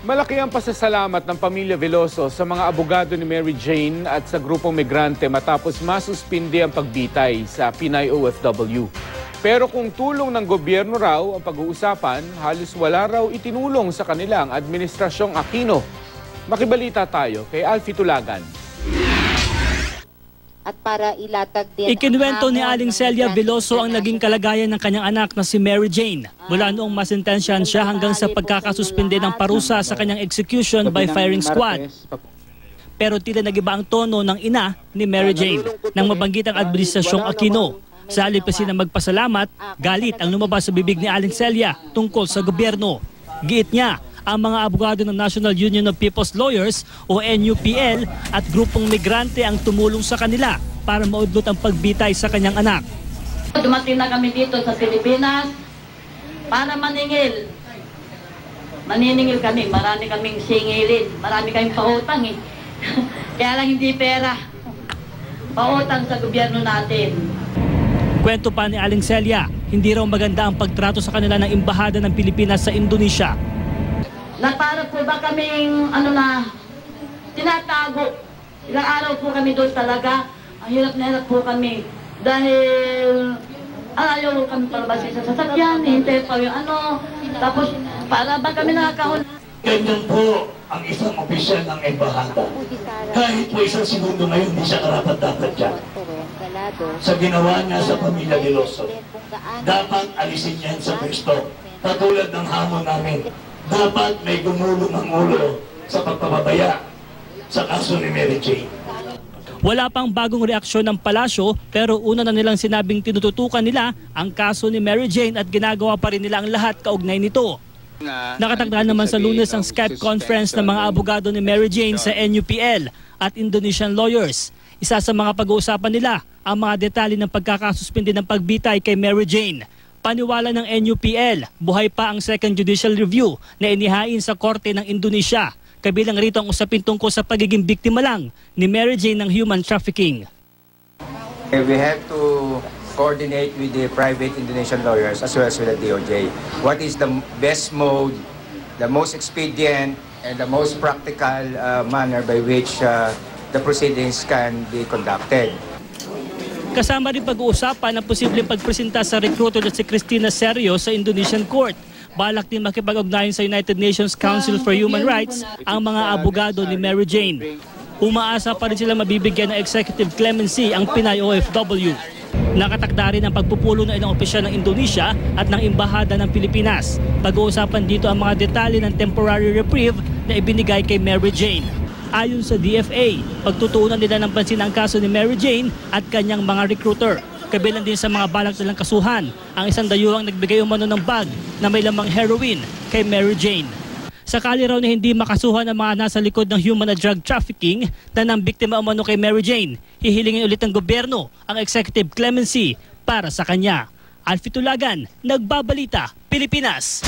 Malaki ang pasasalamat ng pamilya Veloso sa mga abogado ni Mary Jane at sa grupong migrante matapos masuspindi ang pagbitay sa Pinay OFW. Pero kung tulong ng gobyerno raw ang pag-uusapan, halos wala raw itinulong sa kanilang Administrasyong Aquino. Makibalita tayo kay Alfie Tulagan. At para ilatag din Ikinuwento ni Aling Celia Veloso ang naging kalagayan ng kanyang anak na si Mary Jane mula noong masentensyahan siya hanggang sa pagkakasuspinde ng parusa sa kanyang execution by firing squad. Pero tila nagiba ang tono ng ina ni Mary Jane nang mabanggit ang Administrasyong Aquino. Sa halip kasi na magpasalamat, galit ang lumabas sa bibig ni Aling Celia tungkol sa gobyerno. Giit niya, ang mga abogado ng National Union of People's Lawyers o NUPL at grupong migrante ang tumulong sa kanila para maudlot ang pagbitay sa kanyang anak. Dumating na kami dito sa Pilipinas para maningil. Maniningil kami, marami kaming singilin, marami kaming pautang eh. Kaya lang hindi pera. Pautang sa gobyerno natin. Kwento pa ni Aling Celia, hindi raw maganda ang pagtrato sa kanila ng Embahada ng Pilipinas sa Indonesia. Na para po ba kaming tinatago. Ilang araw po kami doon talaga. Ang hirap na hirap po kami. Dahil ayaw kami palabasin sa sasakyan, hintay pa yung tapos para ba kami nakakahon. Ganyan po ang isang opisyal ng embahada. Kahit po isang segundo ngayon, hindi siya karapat-dapat dyan. Sa ginawa niya sa pamilya Veloso, dapat alisin yan sa pwesto. Katulad ng hamon namin, dapat may gumulong ang ulo sa pagpapabaya sa kaso ni Mary Jane. Wala pang bagong reaksyon ng palasyo pero una na nilang sinabing tinututukan nila ang kaso ni Mary Jane at ginagawa pa rin nila ang lahat kaugnay nito. Nakatakda naman sa Lunes ang Skype conference ng mga abogado ni Mary Jane sa NUPL at Indonesian lawyers. Isa sa mga pag-uusapan nila ang mga detalye ng pagkakasuspindi ng pagbitay kay Mary Jane. Paniwala ng NUPL, buhay pa ang second judicial review na inihain sa korte ng Indonesia. Kabilang rito ang usapin tungkol sa pagiging biktima lang ni Mary Jane ng human trafficking. We have to coordinate with the private Indonesian lawyers as well as with the DOJ. What is the best mode, the most expedient, and the most practical manner by which the proceedings can be conducted. Kasama rin pag-uusapan ang posibleng pagpresenta sa recruiter na si Cristina Serio sa Indonesian court. Balak din makipag-ugnayan sa United Nations Council for Human Rights ang mga abogado ni Mary Jane. Umaasa pa rin sila mabibigyan ng executive clemency ang Pinay OFW. Nakatakda rin ang pagpupulo ng ilang opisyal ng Indonesia at ng Embahada ng Pilipinas. Pag-uusapan dito ang mga detalye ng temporary reprieve na ibinigay kay Mary Jane. Ayon sa DFA, pagtutuunan nila ng pansin ang kaso ni Mary Jane at kanyang mga recruiter. Kabilang din sa mga balak nilang kasuhan ang isang dayuhang nagbigay umano ng bag na may lamang heroin kay Mary Jane. Sakali raw na hindi makasuhan ang mga nasa likod ng human at drug trafficking na ng biktima umano kay Mary Jane, hihilingin ulit ng gobyerno ang executive clemency para sa kanya. Alfie Tulagan, Nagbabalita, Pilipinas.